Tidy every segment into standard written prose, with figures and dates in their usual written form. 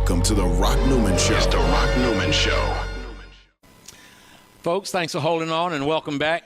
Welcome to the Rock Newman Show. It's the Rock Newman Show. Folks, thanks for holding on and welcome back.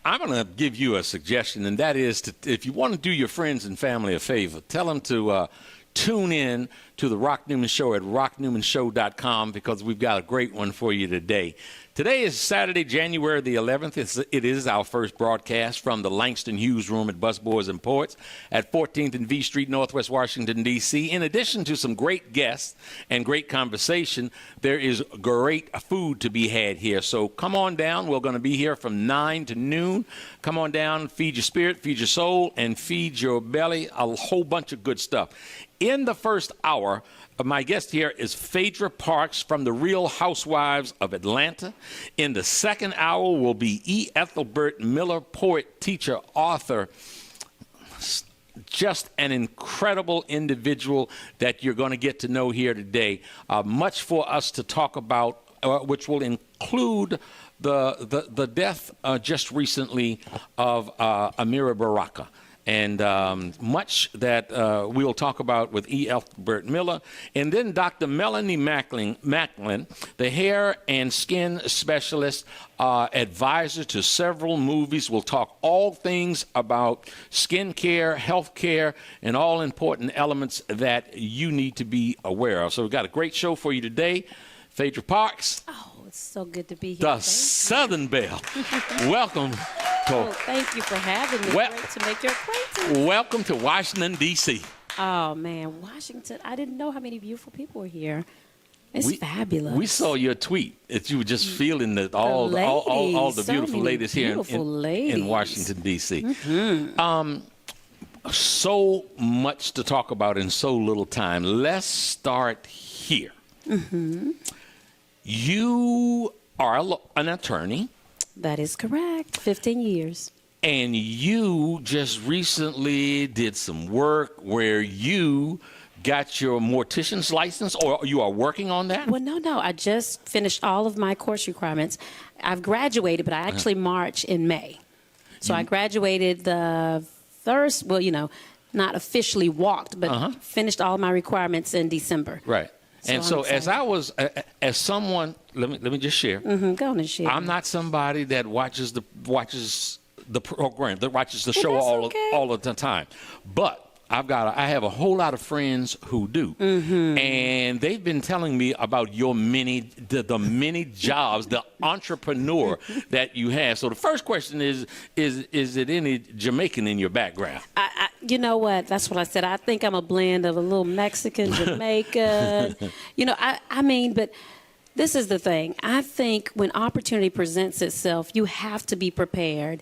I'm going to give you a suggestion, and that is if you want to do your friends and family a favor, tell them to tune in to the Rock Newman Show at rocknewmanshow.com because we've got a great one for you today. Today is Saturday, January the 11th. It is our first broadcast from the Langston Hughes Room at Busboys and Poets at 14th and V Street, Northwest Washington, D.C. In addition to some great guests and great conversation, there is great food to be had here. So come on down. We're going to be here from 9 to noon. Come on down, feed your spirit, feed your soul, and feed your belly. A whole bunch of good stuff. In the first hour, my guest here is Phaedra Parks from the Real Housewives of Atlanta. In the second hour will be E. Ethelbert Miller, poet, teacher, author. Just an incredible individual that you're going to get to know here today. Much for us to talk about, which will include the death just recently of Amira Baraka. And much that we'll talk about with E. Elbert Miller. And then Dr. Melanie Macklin, the hair and skin specialist, advisor to several movies. We'll talk all things about skin care, health care, and all important elements that you need to be aware of. So we've got a great show for you today. Phaedra Parks. Oh, it's so good to be here. The Southern Belle. Welcome. Thank you for having me. Great to make your acquaintance. Welcome to Washington, D.C. Oh, man, Washington. I didn't know how many beautiful people were here. It's fabulous. We saw your tweet that you were just feeling that all the beautiful ladies here in Washington, D.C. Mm-hmm. So much to talk about in so little time. Let's start here. Mm-hmm. You are an attorney. That is correct. 15 years. And you just recently did some work where you got your mortician's license, or you are working on that? Well, no. I just finished all of my course requirements. I've graduated, but I actually march in May. So I graduated the first, not officially walked, but finished all my requirements in December. Right. And so as someone, let me just share. Mm-hmm. Go on and share. I'm not somebody that watches the program, that watches the show all of the time. But I have a whole lot of friends who do. Mm-hmm. And they've been telling me about your many jobs, the entrepreneur that you have. So the first question is it any Jamaican in your background? You know what? That's what I said. I think I'm a blend of a little Mexican, Jamaican. But this is the thing. I think when opportunity presents itself, you have to be prepared.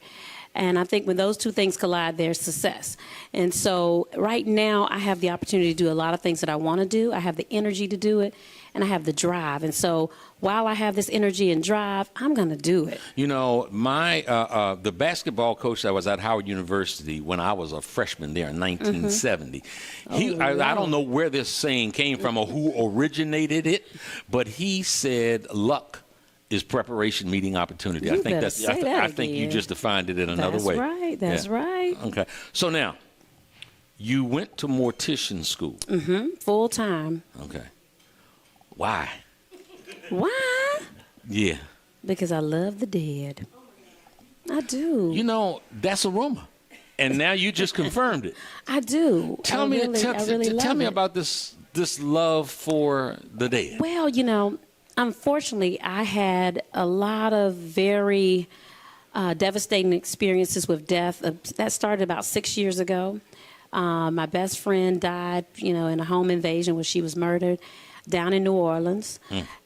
And I think when those two things collide, there's success. And so right now, I have the opportunity to do a lot of things that I want to do. I have the energy to do it, and I have the drive. And so while I have this energy and drive, I'm going to do it. You know, the basketball coach that was at Howard University when I was a freshman there in 1970, I don't know where this saying came from or who originated it, but he said luck is preparation meeting opportunity. I think you just defined it in another way. That's right. Okay. So now, you went to mortician school. Mm-hmm. Full time. Okay. Why? Why? Yeah. Because I love the dead. I do. You know, that's a rumor. And now you just confirmed it. I do. Tell me about this love for the dead. Well, unfortunately, I had a lot of very devastating experiences with death. That started about 6 years ago. My best friend died, in a home invasion where she was murdered down in New Orleans.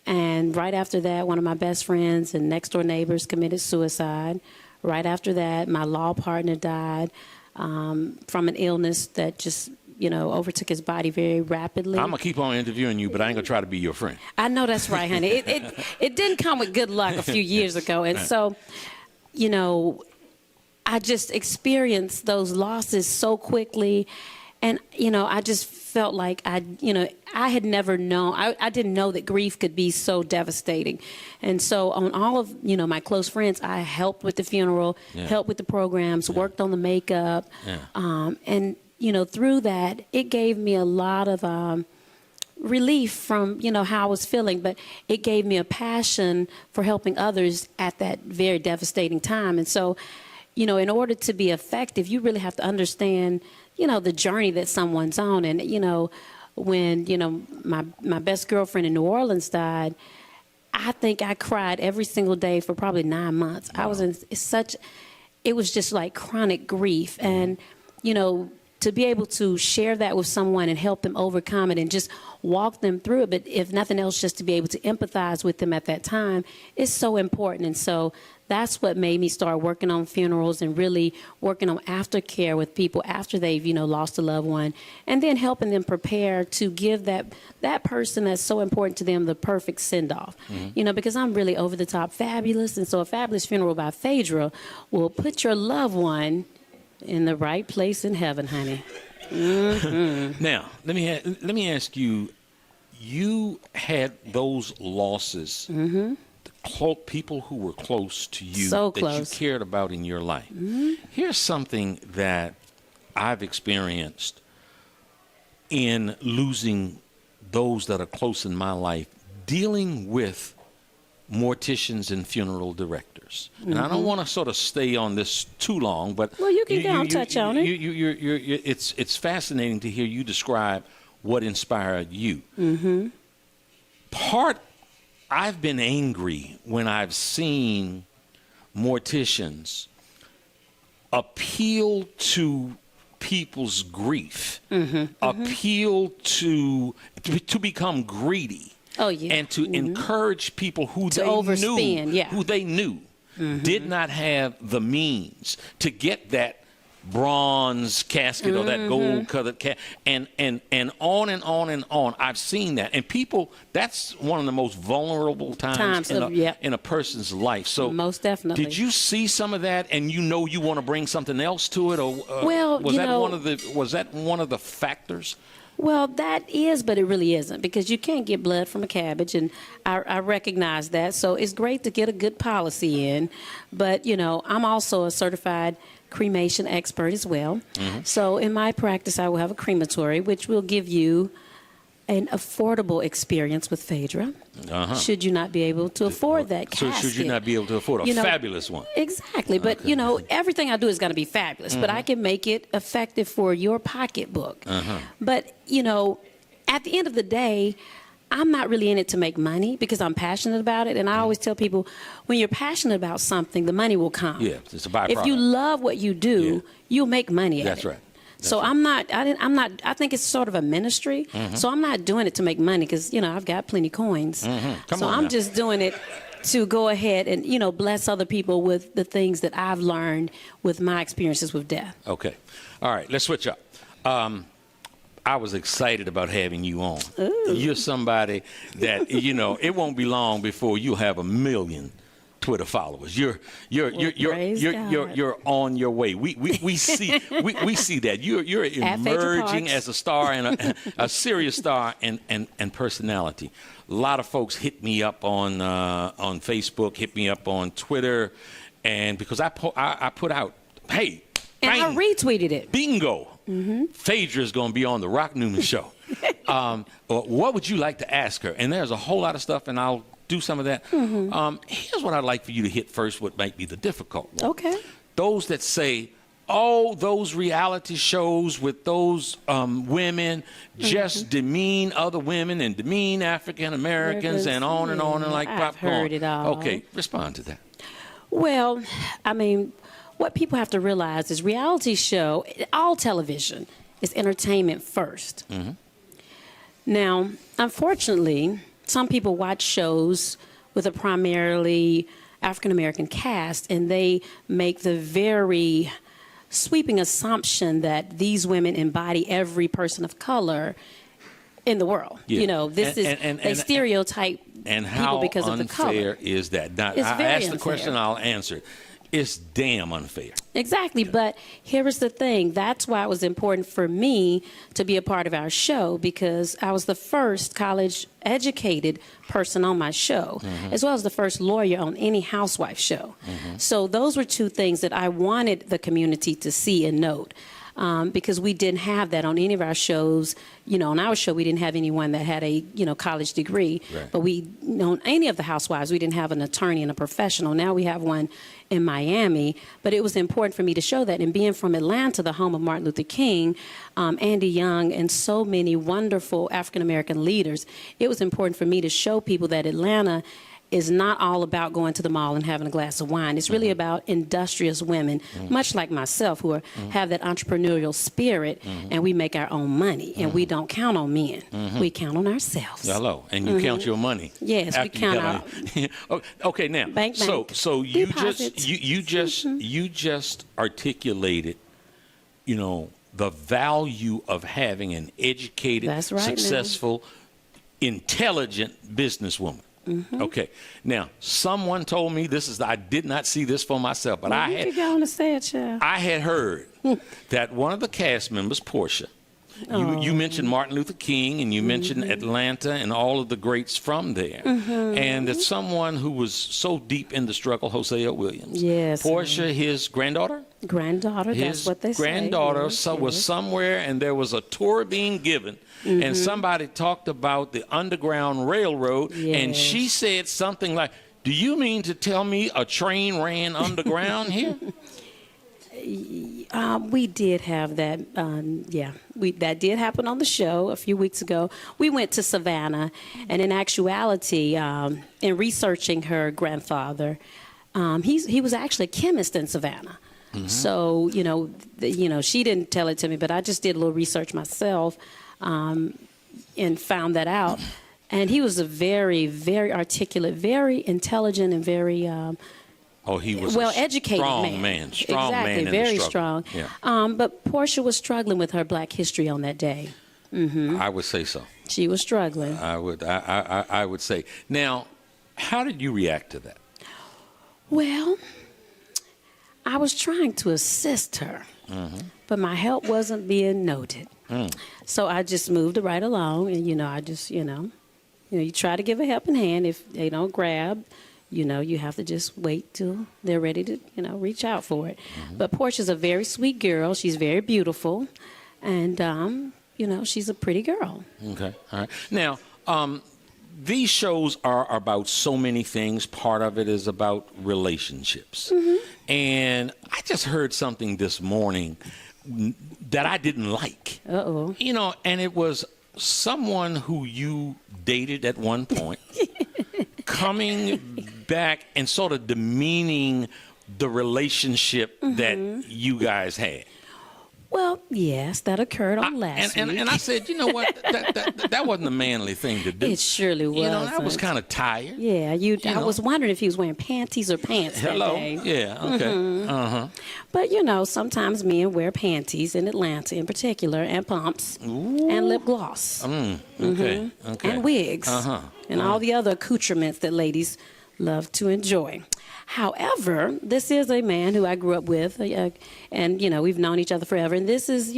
And right after that, one of my best friends and next-door neighbors committed suicide. Right after that, my law partner died from an illness that just overtook his body very rapidly. I'm going to keep on interviewing you, but I ain't going to try to be your friend. I know that's right, honey. It didn't come with good luck a few years ago. And so, I just experienced those losses so quickly. And, I just felt like I had never known. I didn't know that grief could be so devastating. And so on all of, my close friends, I helped with the funeral, helped with the programs, worked on the makeup. And through that, it gave me a lot of relief from, how I was feeling, but it gave me a passion for helping others at that very devastating time. And so, in order to be effective, you really have to understand, the journey that someone's on. And, when, my best girlfriend in New Orleans died, I think I cried every single day for probably 9 months. Wow. I was in it was just like chronic grief. And, to be able to share that with someone and help them overcome it and just walk them through it, but if nothing else, just to be able to empathize with them at that time is so important. And so that's what made me start working on funerals and really working on aftercare with people after they've, lost a loved one, and then helping them prepare to give that person that's so important to them the perfect send-off. Mm-hmm. Because I'm really over the top fabulous, and so a fabulous funeral by Phaedra will put your loved one in the right place in heaven, honey. Mm-hmm. Now, let me ask you. You had those losses. Mm-hmm. People who were close to you, so that close, you cared about in your life. Mm-hmm. Here's something that I've experienced in losing those that are close in my life, dealing with morticians and funeral directors. Mm-hmm. And I don't want to sort of stay on this too long, but well, you can touch on it. It's fascinating to hear you describe what inspired you. Mm-hmm. I've been angry when I've seen morticians appeal to people's grief, mm-hmm. appeal to become greedy. Oh, yeah. And to encourage people who they knew mm-hmm. did not have the means to get that bronze casket or that gold colored casket, and on and on and on. I've seen that. And people, that's one of the most vulnerable times in a person's life. So most definitely. Did you see some of that and you want to bring something else to it, or was that one of the factors? Well, that is, but it really isn't, because you can't get blood from a cabbage, and I recognize that. So it's great to get a good policy in, but, I'm also a certified cremation expert as well. Mm-hmm. So in my practice, I will have a crematory, which will give you an affordable experience with Phaedra. Uh-huh. Should you not be able to afford that casket. So should you not be able to afford a fabulous one? Exactly. But, everything I do is going to be fabulous, but I can make it effective for your pocketbook. Uh-huh. But, at the end of the day, I'm not really in it to make money because I'm passionate about it. And I always tell people, when you're passionate about something, the money will come. Yeah, it's a byproduct. If you love what you do, you'll make money at it. That's right. So I'm not, I think it's sort of a ministry. Mm-hmm. So I'm not doing it to make money because, I've got plenty coins. Mm-hmm. I'm just doing it to go ahead and, bless other people with the things that I've learned with my experiences with death. Okay. All right. Let's switch up. I was excited about having you on. Ooh. You're somebody that, it won't be long before you'll have 1 million Twitter followers. You're on your way. We see that you're emerging as a star and a serious star and personality. A lot of folks hit me up on Facebook, hit me up on Twitter, and because I put out, hey, and bang, I retweeted it. Bingo. Mm-hmm. Phaedra is going to be on the Rock Newman show. What would you like to ask her? And there's a whole lot of stuff, and I'll do some of that. Mm-hmm. Here's what I'd like for you to hit first, what might be the difficult one. Okay. Those that say, oh, those reality shows with those women just demean other women and demean African Americans and on and on and like popcorn. I've heard it all. Okay, respond to that. Well, what people have to realize is reality show, all television, is entertainment first. Mm-hmm. Now, unfortunately, some people watch shows with a primarily African-American cast, and they make the very sweeping assumption that these women embody every person of color in the world. Yeah. They stereotype people because of the color. And how unfair is that? Now, I asked the question, I'll answer it. It's damn unfair. Exactly. Yeah. But here is the thing. That's why it was important for me to be a part of our show, because I was the first college-educated person on my show, as well as the first lawyer on any housewife show. Mm-hmm. So those were two things that I wanted the community to see and note. because we didn't have that on any of our shows. On our show, we didn't have anyone that had a, college degree. Right. But on any of the housewives, we didn't have an attorney and a professional. Now we have one in Miami. But it was important for me to show that. And being from Atlanta, the home of Martin Luther King, Andy Young, and so many wonderful African-American leaders, it was important for me to show people that Atlanta is not all about going to the mall and having a glass of wine. It's really about industrious women, much like myself, who have that entrepreneurial spirit, and we make our own money, and we don't count on men. We count on ourselves. Hello, and you count your money. Yes, we count our. Okay, now, bank. So you Deposits. you just articulated, the value of having an educated, That's right, successful, intelligent businesswoman. Okay. Now, someone told me I did not see this for myself, but You could go on and say it, child. I had heard that one of the cast members, Portia, you mentioned Martin Luther King, and you mentioned Atlanta and all of the greats from there, and that someone who was so deep in the struggle, Hosea Williams. Yes. Portia, his granddaughter? Granddaughter, that's what they say. Granddaughter Yes, was somewhere, and there was a tour being given, and somebody talked about the Underground Railroad, and she said something like, "Do you mean to tell me a train ran underground here?" We did have that. That did happen on the show a few weeks ago. We went to Savannah, and in actuality, in researching her grandfather, he was actually a chemist in Savannah. So she didn't tell it to me, but I just did a little research myself, and found that out. And he was a very, very articulate, very intelligent, and very he was well-educated strong man. Strong exactly, man in very the strong. Yeah. But Portia was struggling with her Black history on that day. I would say so. She was struggling. I would say. Now, how did you react to that? Well, I was trying to assist her, but my help wasn't being noted. So I just moved it right along, and I just you try to give a helping hand. If they don't grab, you have to just wait till they're ready to reach out for it. But Portia's a very sweet girl. She's very beautiful, and she's a pretty girl. Okay, all right. Now, these shows are about so many things. Part of it is about relationships. And I just heard something this morning that I didn't like. Uh-oh. And it was someone who you dated at one point coming back and sort of demeaning the relationship that you guys had. Well, yes, that occurred on last week. And I said, you know what? That wasn't a manly thing to do. It surely was. I was kind of tired. Yeah, I was wondering if he was wearing panties or pants that day. Yeah, okay. But, sometimes men wear panties in Atlanta in particular, and pumps, and lip gloss. Okay. And wigs, and all the other accoutrements that ladies love to enjoy. However, this is a man who I grew up with, and, we've known each other forever. And this is,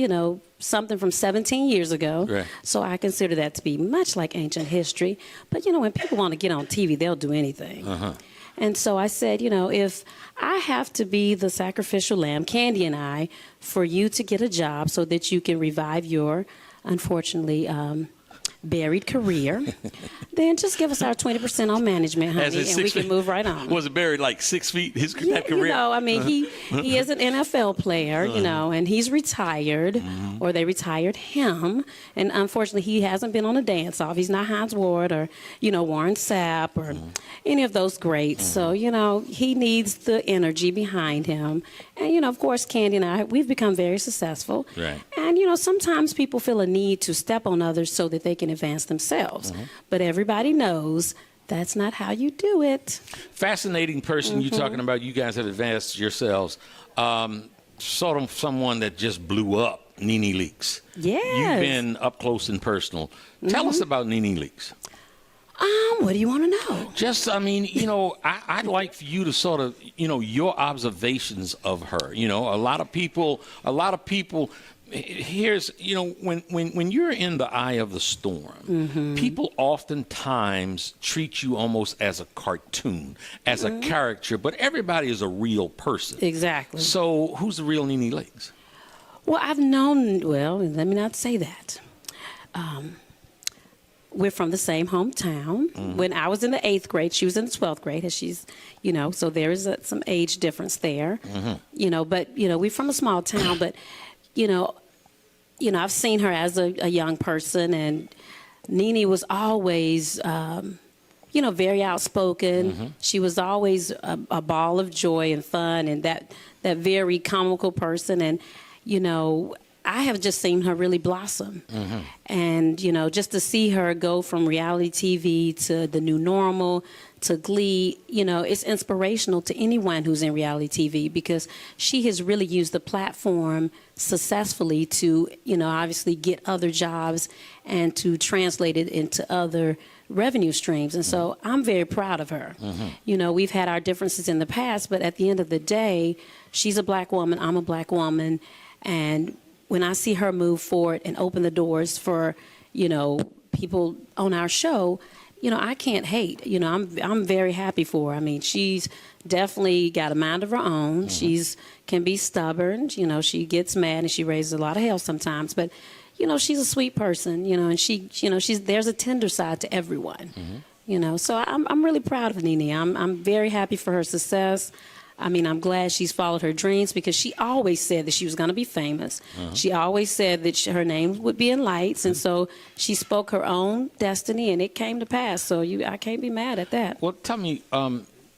something from 17 years ago. Right. So I consider that to be much like ancient history. But, when people want to get on TV, they'll do anything. And so I said, if I have to be the sacrificial lamb, Candy and I, for you to get a job so that you can revive your, unfortunately, buried career, then just give us our 20% on management, honey, and we can move right on. Was it buried like 6 feet, his career? He is an NFL player, and he's retired, or they retired him, and unfortunately he hasn't been on a dance-off. He's not Hines Ward or, Warren Sapp or any of those greats. So, he needs the energy behind him. And, of course, Candy and I, we've become very successful. Right. And, sometimes people feel a need to step on others so that they can advance themselves. But everybody knows that's not how you do it. Fascinating person you're talking about. You guys have advanced yourselves. Sort of someone that just blew up, Nene Leakes. Yes. You've been up close and personal. Tell us about Nene Leakes. What do you want to know? Just, I'd like for you to sort of, your observations of her. A lot of people, here's, when you're in the eye of the storm, people oftentimes treat you almost as a cartoon, as a caricature, but everybody is a real person. Exactly. So who's the real Nene Leakes? Well, I've known, well, let me not say that. We're from the same hometown. When I was in the 8th grade, she was in the 12th grade, and she's, so there is some age difference there. But, we're from a small town, but, I've seen her as a young person, and Nene was always, very outspoken. She was always a ball of joy and fun, and that very comical person. And, I have just seen her really blossom. And, just to see her go from reality TV to the new normal to Glee, it's inspirational to anyone who's in reality TV, because she has really used the platform successfully to, obviously get other jobs and to translate it into other revenue streams. And so I'm very proud of her. We've had our differences in the past, but at the end of the day, she's a black woman, I'm a black woman, and when I see her move forward and open the doors for, people on our show, I can't hate. I'm very happy for her. I mean, she's definitely got a mind of her own. She's can be stubborn. She gets mad and she raises a lot of hell sometimes. But, she's a sweet person. And she's there's a tender side to everyone. So I'm really proud of Nene. I'm very happy for her success. I mean, I'm glad she's followed her dreams, because she always said that she was going to be famous. She always said that her name would be in lights, and so she spoke her own destiny, and it came to pass. So I can't be mad at that. Well, tell me,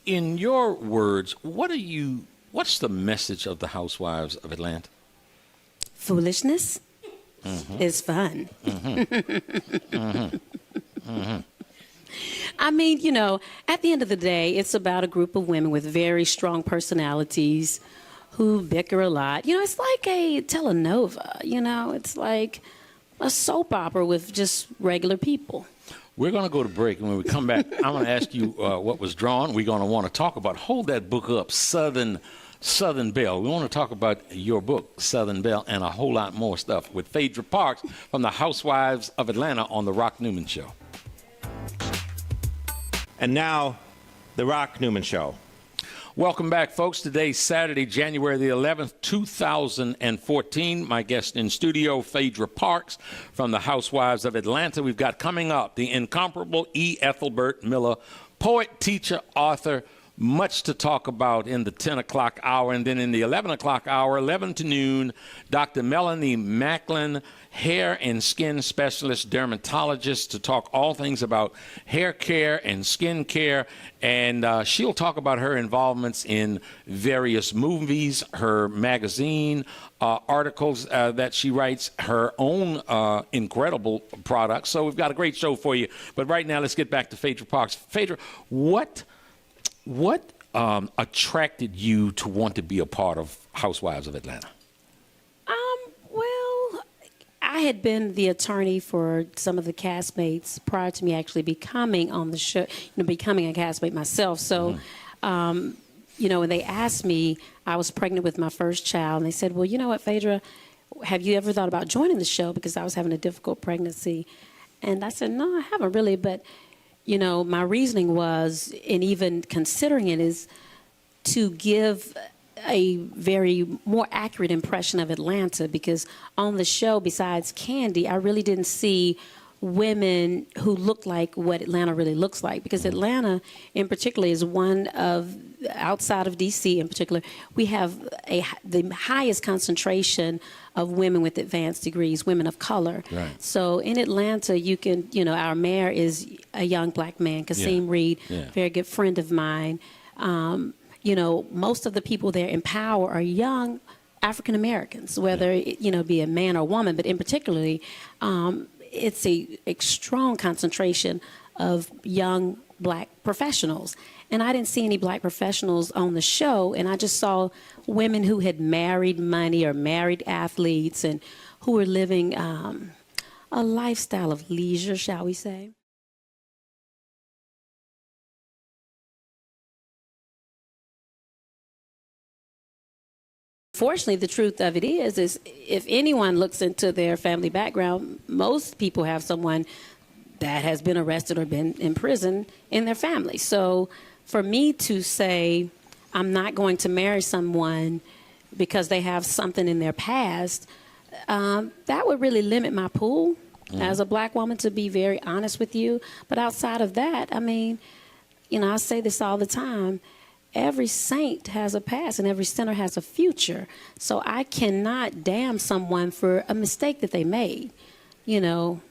in your words, what's the message of the Housewives of Atlanta? Foolishness is fun. I mean, at the end of the day, it's about a group of women with very strong personalities who bicker a lot. It's like a telenovela, it's like a soap opera with just regular people. We're going to go to break, and when we come back, I'm going to ask you what was drawn. We're going to want to talk about, hold that book up, Southern Belle. We want to talk about your book, Southern Belle, and a whole lot more stuff with Phaedra Parks from the Housewives of Atlanta on the Rock Newman Show. And now, The Rock Newman Show. Welcome back, folks. Today's Saturday, January the 11th, 2014. My guest in studio, Phaedra Parks from the Housewives of Atlanta. We've got coming up the incomparable E. Ethelbert Miller, poet, teacher, author. Much to talk about in the 10 o'clock hour. And then in the 11 o'clock hour, 11 to noon, Dr. Melanie Macklin, hair and skin specialist, dermatologist, to talk all things about hair care and skin care. And she'll talk about her involvements in various movies, her magazine articles that she writes, her own incredible products. So we've got a great show for you. But right now, let's get back to Phaedra Parks. Phaedra, what attracted you to want to be a part of Housewives of Atlanta? Well, I had been the attorney for some of the castmates prior to me actually becoming on the show, becoming a castmate myself. So, when they asked me, I was pregnant with my first child, and they said, well, you know what, Phaedra, have you ever thought about joining the show? Because I was having a difficult pregnancy. And I said, no, I haven't really, but my reasoning was, and even considering it, is to give a very more accurate impression of Atlanta, because on the show, besides Candy, I really didn't see women who look like what Atlanta really looks like, because Atlanta in particular is one of, outside of DC in particular, we have the highest concentration of women with advanced degrees, women of color. Right. So in Atlanta, you can, our mayor is a young black man, Kasim Reed, very good friend of mine. Most of the people there in power are young African Americans, whether it, be a man or woman, but in particularly, it's a strong concentration of young black professionals. And I didn't see any black professionals on the show, and I just saw women who had married money or married athletes and who were living a lifestyle of leisure, shall we say. Fortunately, the truth of it is if anyone looks into their family background, most people have someone that has been arrested or been in prison in their family. So for me to say I'm not going to marry someone because they have something in their past, that would really limit my pool as a black woman, to be very honest with you. But outside of that, I mean, you know, I say this all the time. Every saint has a past and every sinner has a future. So I cannot damn someone for a mistake that they made. You know,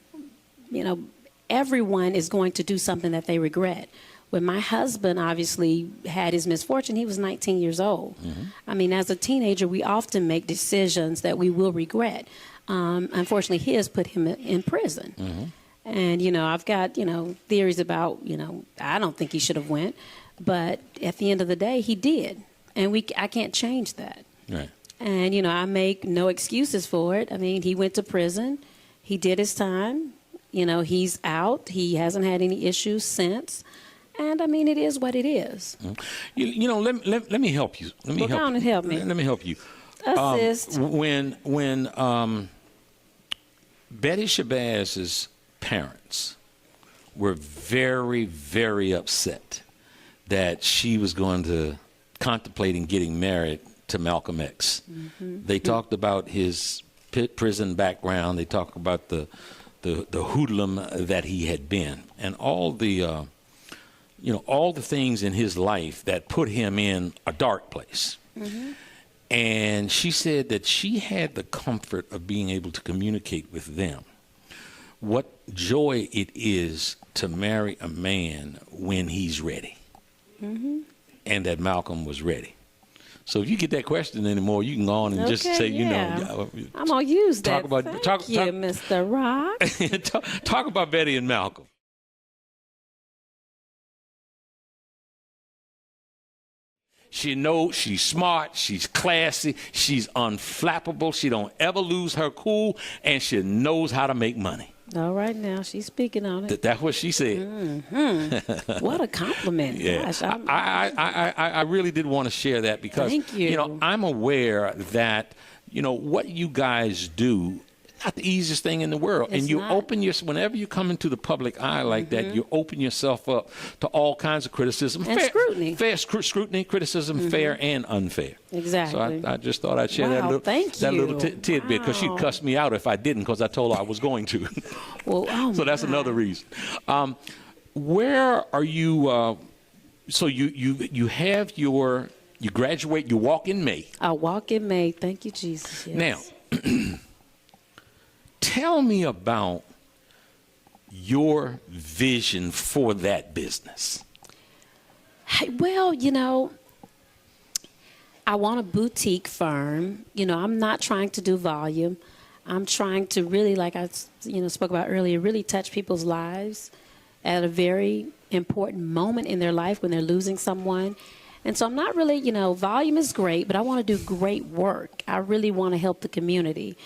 everyone is going to do something that they regret. When my husband obviously had his misfortune, he was 19 years old. I mean, as a teenager, we often make decisions that we will regret. Unfortunately, his put him in prison. And, you know, I've got, you know, theories about, you know, I don't think he should have went. But at the end of the day, he did. And I can't change that. Right. And, you know, I make no excuses for it. I mean, he went to prison. He did his time. You know, he's out. He hasn't had any issues since. And, I mean, it is what it is. You know, let me help you. Let me help me. Let me help you. Assist. When Betty Shabazz's parents were very, very upset that she was going to contemplating getting married to Malcolm X. They talked about his prison background. They talked about the hoodlum that he had been, and all the all the things in his life that put him in a dark place. And she said that she had the comfort of being able to communicate with them what joy it is to marry a man when he's ready. And that Malcolm was ready. So if you get that question anymore, you can go on and just say, you know. I'm going to use that. Talk you, Mr. Rock. talk about Betty and Malcolm. She knows she's smart, she's classy, she's unflappable, she don't ever lose her cool, and she knows how to make money. All right, now she's speaking on it. That's what she said. What a compliment! Yeah, Gosh, I really did want to share that because Thank you. know, I'm aware that what you guys do. Not the easiest thing in the world. It's and you not. open whenever you come into the public eye like that, you open yourself up to all kinds of criticism. And scrutiny. Fair scrutiny, criticism, fair and unfair. Exactly. So I just thought I'd share Wow, that little tidbit because she'd cuss me out if I didn't because I told her I was going to. Well, so that's another reason. Where are you? So you have you graduate, you walk in May. I walk in May. Thank you, Jesus. Yes. Now, tell me about your vision for that business. Well, I want a boutique firm. I'm not trying to do volume. I'm trying to really, like I spoke about earlier, really touch people's lives at a very important moment in their life when they're losing someone. And so I'm not really, volume is great, but I want to do great work. I really want to help the community.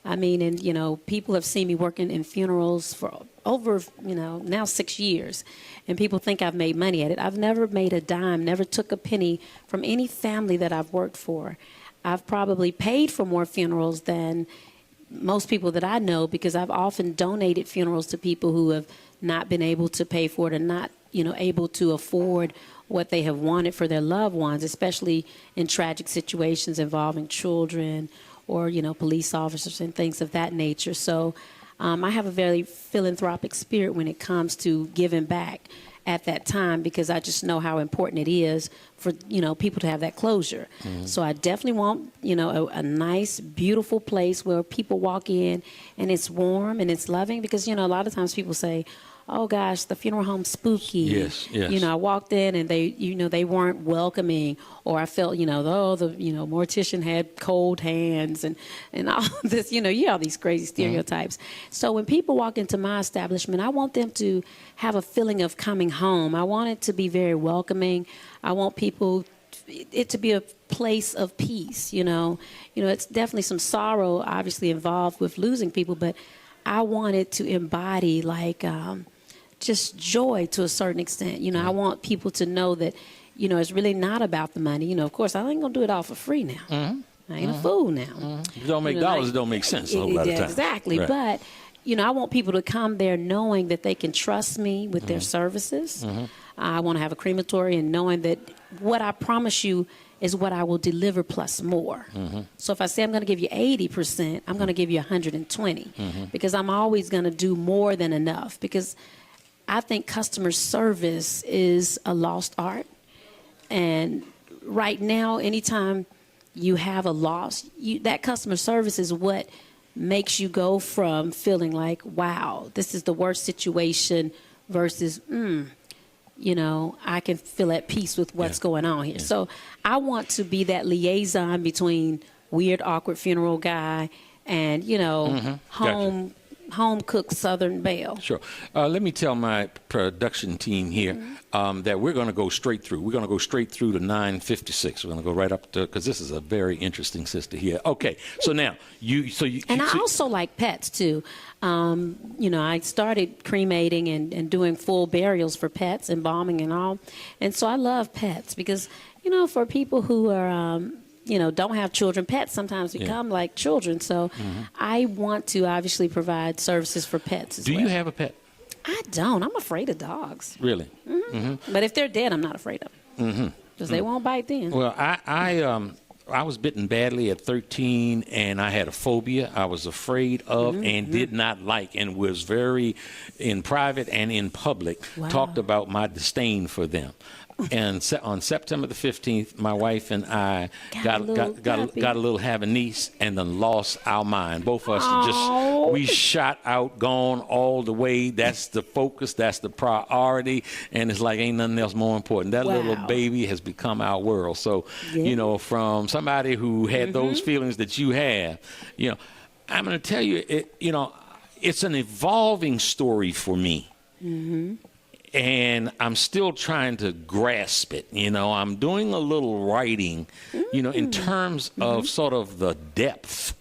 I mean, and, people have seen me working in funerals for over, now 6 years. And people think I've made money at it. I've never made a dime, never took a penny from any family that I've worked for. I've probably paid for more funerals than most people that I know because I've often donated funerals to people who have not been able to pay for it or not, able to afford what they have wanted for their loved ones, especially in tragic situations involving children or, police officers and things of that nature. So I have a very philanthropic spirit when it comes to giving back at that time because I just know how important it is for, people to have that closure. So I definitely want, a nice, beautiful place where people walk in and it's warm and it's loving because, a lot of times people say, oh gosh, the funeral home's spooky. Yes. I walked in and they weren't welcoming, or I felt, the mortician had cold hands and all this, you hear all these crazy stereotypes. So when people walk into my establishment, I want them to have a feeling of coming home. I want it to be very welcoming. I want it to be a place of peace, it's definitely some sorrow obviously involved with losing people, but I want it to embody just joy to a certain extent. I want people to know that, it's really not about the money. Of course, I ain't going to do it all for free now. I ain't a fool now. If you don't make dollars, it don't make sense a whole lot of times. Exactly. Right. But I want people to come there knowing that they can trust me with their services. I want to have a crematory and knowing that what I promise you is what I will deliver plus more. So if I say I'm going to give you 80%, I'm going to give you 120 because I'm always going to do more than enough, because I think customer service is a lost art. And right now, anytime you have a loss, that customer service is what makes you go from feeling like, wow, this is the worst situation versus, I can feel at peace with what's going on here. So I want to be that liaison between weird, awkward funeral guy and, home cooked Southern Belle. Sure. Let me tell my production team here that we're going to go straight through. We're going to go straight through to 9:56. We're going to go right up to, because this is a very interesting sister here. Okay. So now I also like pets too. I started cremating and doing full burials for pets, embalming and all. And so I love pets because, for people who are, don't have children, pets sometimes become like children. So I want to obviously provide services for pets as well. Do you have a pet? I don't. I'm afraid of dogs. Really? But if they're dead, I'm not afraid of them. Because they won't bite then. Well, I was bitten badly at 13, and I had a phobia I was afraid of and did not like, and was very, in private and in public, talked about my disdain for them. And on September the 15th, my wife and I got a little have a niece, and then lost our mind. Both of us we shot out, gone all the way. That's the focus. That's the priority. And it's like ain't nothing else more important. That little baby has become our world. So, from somebody who had those feelings that you have, I'm going to tell you, it's an evolving story for me. And I'm still trying to grasp it. I'm doing a little writing, in terms of sort of the depth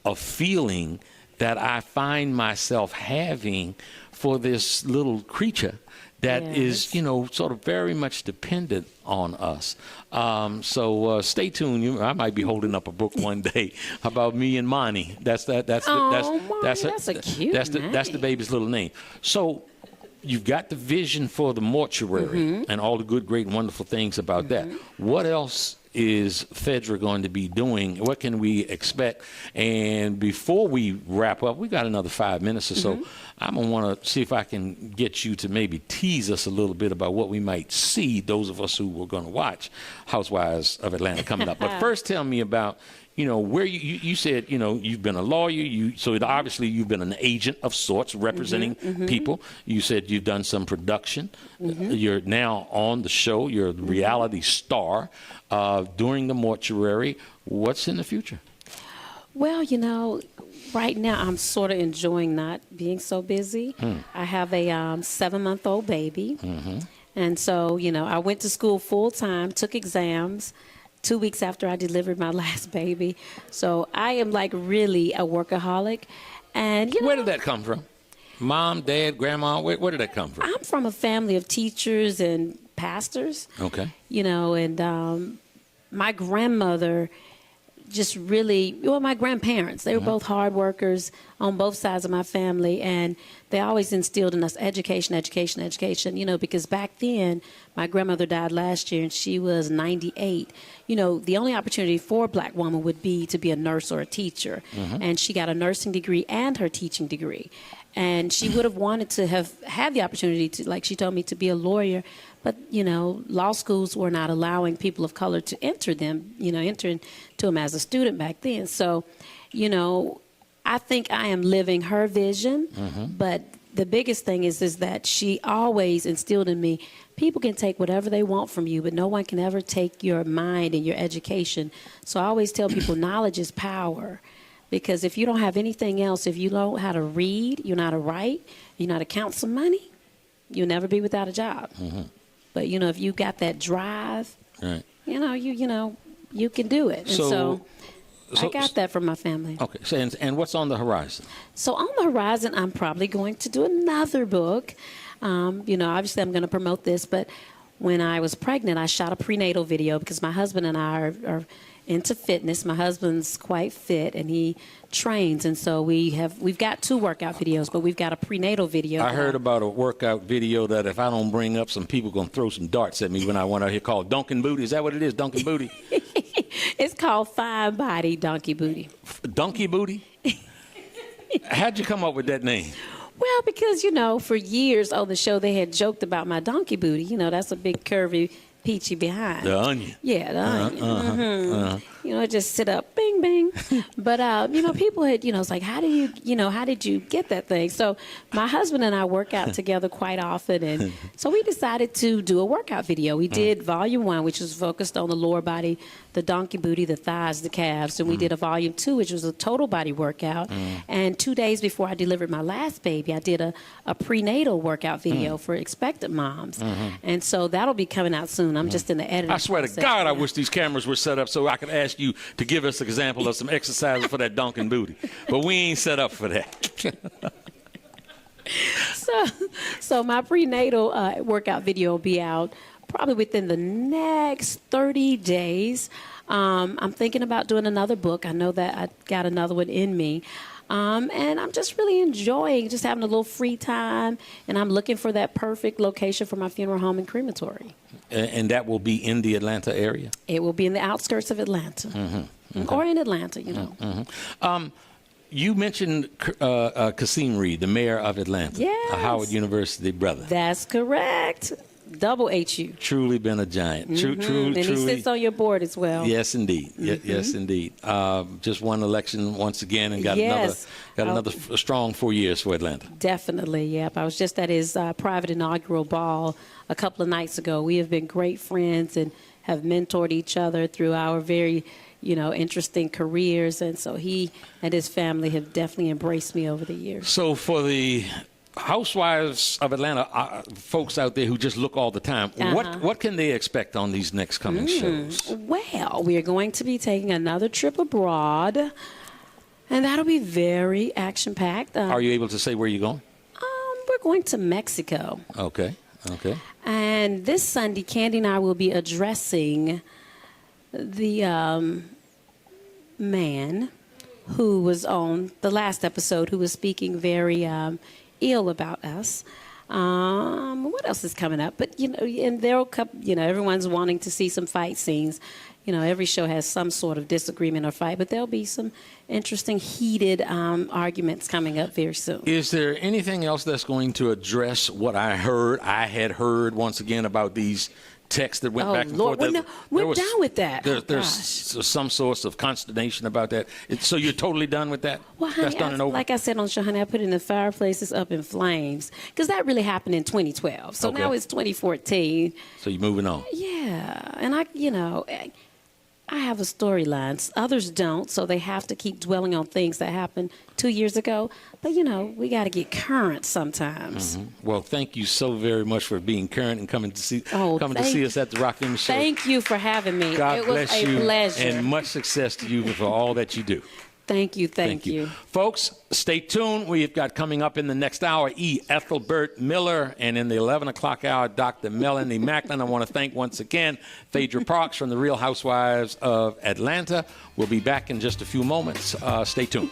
of feeling that I find myself having for this little creature that is, sort of very much dependent on us. So stay tuned. I might be holding up a book one day about me and Monty. That's a cute name. That's the baby's little name. So you've got the vision for the mortuary and all the good, great, and wonderful things about that. What else is Phaedra going to be doing? What can we expect? And before we wrap up, we got another 5 minutes or so. I'm going to want to see if I can get you to maybe tease us a little bit about what we might see, those of us who were going to watch Housewives of Atlanta coming up. But first, tell me about where you said, you've been a lawyer, so obviously you've been an agent of sorts representing people. You said you've done some production. You're now on the show. You're a reality star during the mortuary. What's in the future? Well, right now I'm sort of enjoying not being so busy. I have a 7-month-old baby. And so, I went to school full time, took exams 2 weeks after I delivered my last baby. So I am like really a workaholic. And where did that come from? Mom, dad, grandma, where did that come from? I'm from a family of teachers and pastors. Okay. And my grandmother just really, my grandparents, they were both hard workers on both sides of my family, and they always instilled in us education, because back then, my grandmother died last year, and she was 98. The only opportunity for a black woman would be to be a nurse or a teacher, and she got a nursing degree and her teaching degree. And she would have wanted to have had the opportunity to, like she told me, to be a lawyer. But, law schools were not allowing people of color to enter them, enter into them as a student back then. So, I think I am living her vision. But the biggest thing is that she always instilled in me, people can take whatever they want from you, but no one can ever take your mind and your education. So I always tell people knowledge is power. Because if you don't have anything else, if you don't know how to read, you know how to write, you know how to count some money, you'll never be without a job. But, if you got that drive, right. You can do it. And so I got that from my family. Okay. So, and what's on the horizon? So on the horizon, I'm probably going to do another book. Obviously I'm going to promote this, but when I was pregnant, I shot a prenatal video because my husband and I are into fitness. My husband's quite fit, and he trains, and so we've got 2 workout videos, but we've got a prenatal video. I heard about a workout video that if I don't bring up, some people going to throw some darts at me when I went out here called Dunkin' Booty. Is that what it is, Dunkin' Booty? It's called Fine Body Donkey Booty. Donkey Booty? How'd you come up with that name? Well, because, for years on the show, they had joked about my donkey booty. That's a big, curvy, peachy behind. The onion. Yeah, the onion. Just sit up, bing, bing. But, people had, it's like, how did you get that thing? So my husband and I work out together quite often. And so we decided to do a workout video. We did volume 1, which was focused on the lower body, the donkey booty, the thighs, the calves. And we did a volume 2, which was a total body workout. And 2 days before I delivered my last baby, I did a prenatal workout video for expectant moms. And so that'll be coming out soon. I'm just in the editing I swear to process God, now. I wish these cameras were set up so I could ask you to give us an example of some exercises for that Dunkin' Booty. But we ain't set up for that. So my prenatal workout video will be out probably within the next 30 days. I'm thinking about doing another book. I know that I got another one in me. And I'm just really enjoying just having a little free time. And I'm looking for that perfect location for my funeral home and crematory. And that will be in the Atlanta area? It will be in the outskirts of Atlanta. Or in Atlanta, You mentioned Kasim Reed, the mayor of Atlanta, Yes. a Howard University brother. That's correct. Double HU. Truly been a giant. And he sits on your board as well. Yes, indeed. Yes, indeed. Just won election once again and got Yes. another strong 4 years for Atlanta. Definitely, yep. I was just at his private inaugural ball a couple of nights ago. We have been great friends and have mentored each other through our very, interesting careers. And so he and his family have definitely embraced me over the years. So for the Housewives of Atlanta folks out there who just look all the time, what can they expect on these next coming shows? Well, we are going to be taking another trip abroad, and that'll be very action-packed. Are you able to say where you're going? We're going to Mexico. Okay. And this Sunday, Candy and I will be addressing the man who was on the last episode, who was speaking very ill about us. What else is coming up? But, and there'll come, everyone's wanting to see some fight scenes. Every show has some sort of disagreement or fight, but there'll be some interesting, heated arguments coming up very soon. Is there anything else that's going to address what I had heard once again about these texts that went back and Lord, forth? we're done with that. There's some source of consternation about that. So you're totally done with that? Well, honey, that's done and over? like I said on the show, honey, I put in the fireplaces up in flames because that really happened in 2012. So now it's 2014. So you're moving on. Yeah, and I have a storyline. Others don't, so they have to keep dwelling on things that happened 2 years ago. But, we got to get current sometimes. Well, thank you so very much for being current and coming to see us at the Rock Newman Show. Thank you for having me. God it was bless a you, pleasure. and much success to you for all that you do. Thank you. Folks, stay tuned. We've got coming up in the next hour, E. Ethelbert Miller, and in the 11 o'clock hour, Dr. Melanie Macklin. I want to thank once again Phaedra Parks from the Real Housewives of Atlanta. We'll be back in just a few moments. Stay tuned.